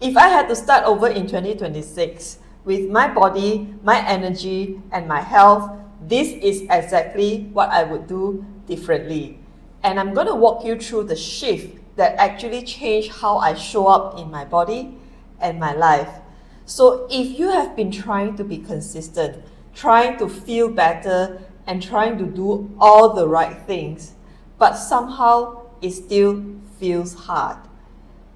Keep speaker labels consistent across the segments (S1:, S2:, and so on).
S1: If I had to start over in 2026 with my body, my energy, and my health, this is exactly what I would do differently. And I'm going to walk you through the shift that actually changed how I show up in my body and my life. So if you have been trying to be consistent, trying to feel better, and trying to do all the right things, but somehow it still feels hard,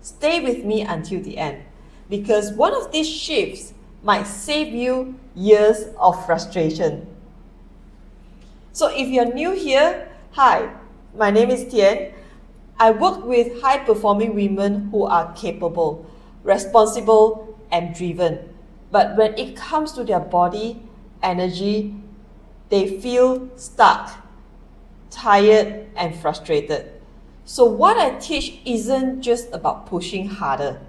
S1: stay with me until the end, because one of these shifts might save you years of frustration. So if you're new here, hi, my name is Tian. I work with high-performing women who are capable, responsible, and driven. But when it comes to their body, energy, they feel stuck, tired, and frustrated. So what I teach isn't just about pushing harder.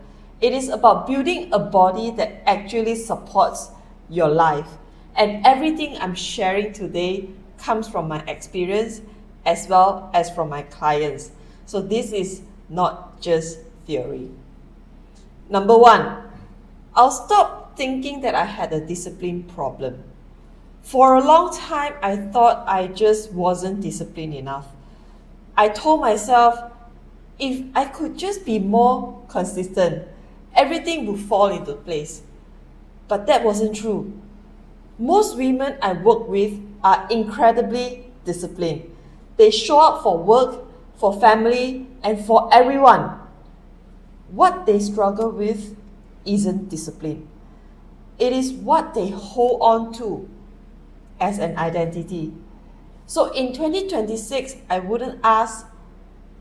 S1: It is about building a body that actually supports your life. And everything I'm sharing today comes from my experience as well as from my clients. So this is not just theory. Number one, I'll stop thinking that I had a discipline problem. For a long time, I thought I just wasn't disciplined enough. I told myself, if I could just be more consistent, everything would fall into place. But that wasn't true. Most women I work with are incredibly disciplined. They show up for work, for family, and for everyone. What they struggle with isn't discipline. It is what they hold on to as an identity. So in 2026, I wouldn't ask,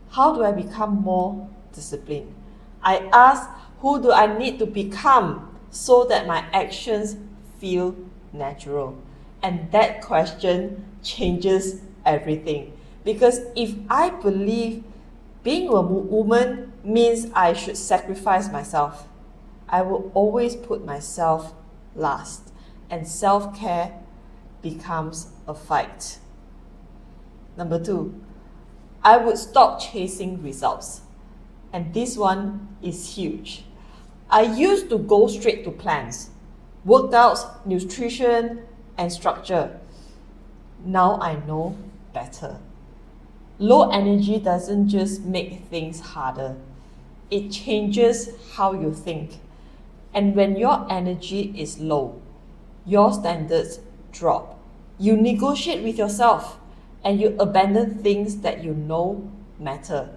S1: how do I become more disciplined? I ask, who do I need to become so that my actions feel natural? And that question changes everything. Because if I believe being a woman means I should sacrifice myself, I will always put myself last. And self-care becomes a fight. Number two, I would stop chasing results. And this one is huge. I used to go straight to plans, workouts, nutrition, and structure. Now I know better. Low energy doesn't just make things harder. It changes how you think. And when your energy is low, your standards drop. You negotiate with yourself and you abandon things that you know matter.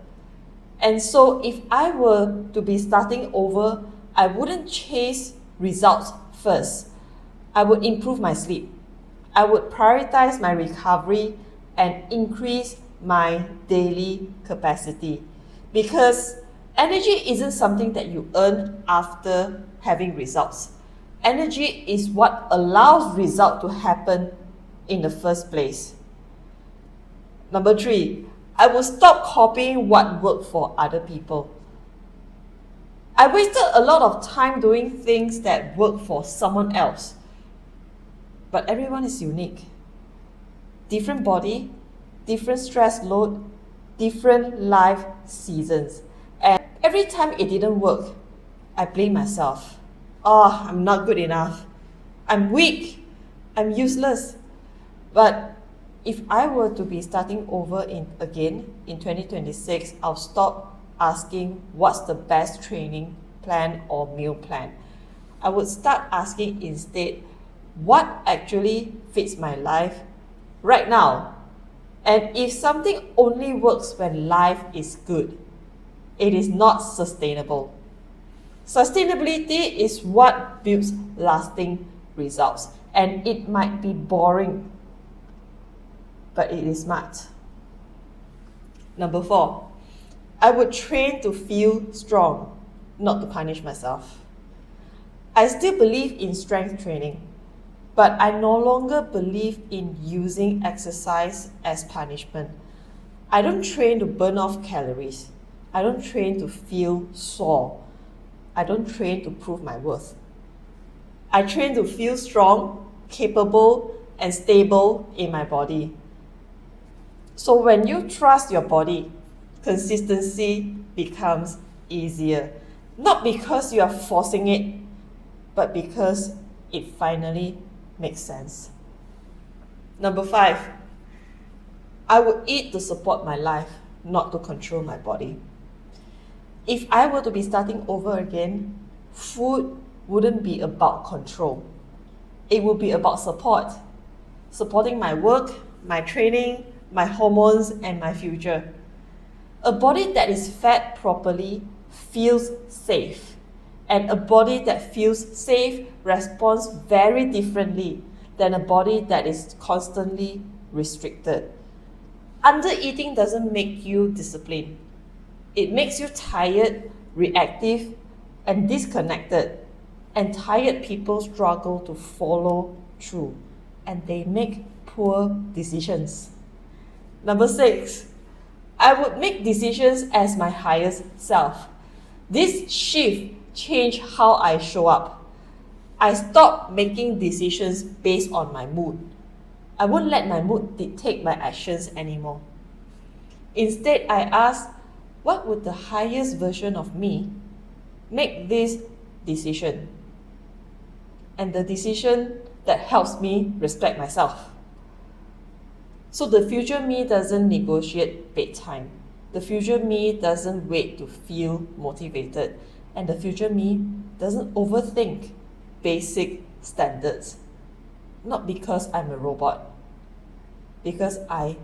S1: And so if I were to be starting over, I wouldn't chase results first. I would improve my sleep. I would prioritize my recovery and increase my daily capacity. Because energy isn't something that you earn after having results. Energy is what allows result to happen in the first place. Number three, I will stop copying what worked for other people. I wasted a lot of time doing things that work for someone else. But everyone is unique. Different body, different stress load, different life seasons. And every time it didn't work, I blame myself. Oh, I'm not good enough. I'm weak. I'm useless. But if I were to be starting over again in 2026, I'll stop asking what's the best training plan or meal plan. I would start asking instead, what actually fits my life right now? And if something only works when life is good, it is not sustainable. Sustainability is what builds lasting results. And it might be boring, but it is smart. Number four, I would train to feel strong, not to punish myself. I still believe in strength training, but I no longer believe in using exercise as punishment. I don't train to burn off calories. I don't train to feel sore. I don't train to prove my worth. I train to feel strong, capable, and stable in my body. So when you trust your body, consistency becomes easier. Not because you are forcing it, but because it finally makes sense. Number 5, I would eat to support my life, not to control my body. If I were to be starting over again, food wouldn't be about control. It would be about support. Supporting my work, my training, my hormones, and my future. A body that is fed properly feels safe. And a body that feels safe responds very differently than a body that is constantly restricted. Under-eating doesn't make you disciplined. It makes you tired, reactive, and disconnected. And tired people struggle to follow through, and they make poor decisions. Number 6, I would make decisions as my highest self. This shift changed how I show up. I stopped making decisions based on my mood. I won't let my mood dictate my actions anymore. Instead, I ask, what would the highest version of me make this decision? And the decision that helps me respect myself. So the future me doesn't negotiate bedtime. The future me doesn't wait to feel motivated. And the future me doesn't overthink basic standards. Not because I'm a robot, because I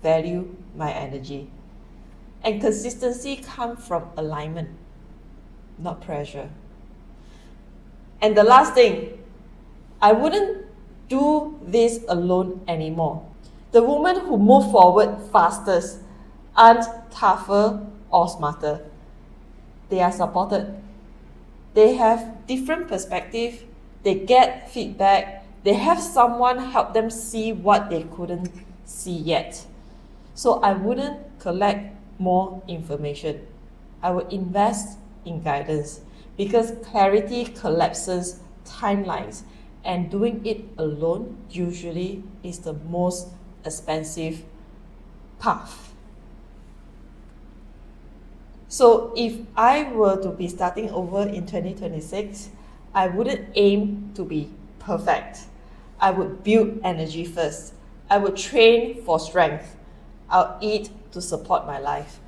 S1: value my energy. And consistency comes from alignment, not pressure. And the last thing, I wouldn't do this alone anymore. The women who move forward fastest aren't tougher or smarter. They are supported. They have different perspective. They get feedback. They have someone help them see what they couldn't see yet. So I wouldn't collect more information. I would invest in guidance because clarity collapses timelines, and doing it alone usually is the most expensive path. So if I were to be starting over in 2026, I wouldn't aim to be perfect. I would build energy first. I would train for strength. I'll eat to support my life.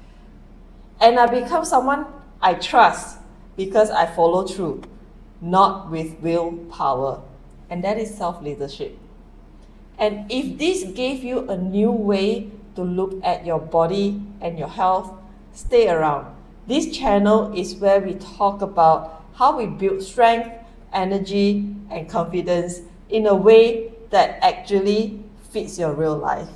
S1: And I become someone I trust because I follow through, not with willpower. And that is self-leadership. And if this gave you a new way to look at your body and your health, stay around. This channel is where we talk about how we build strength, energy, and confidence in a way that actually fits your real life.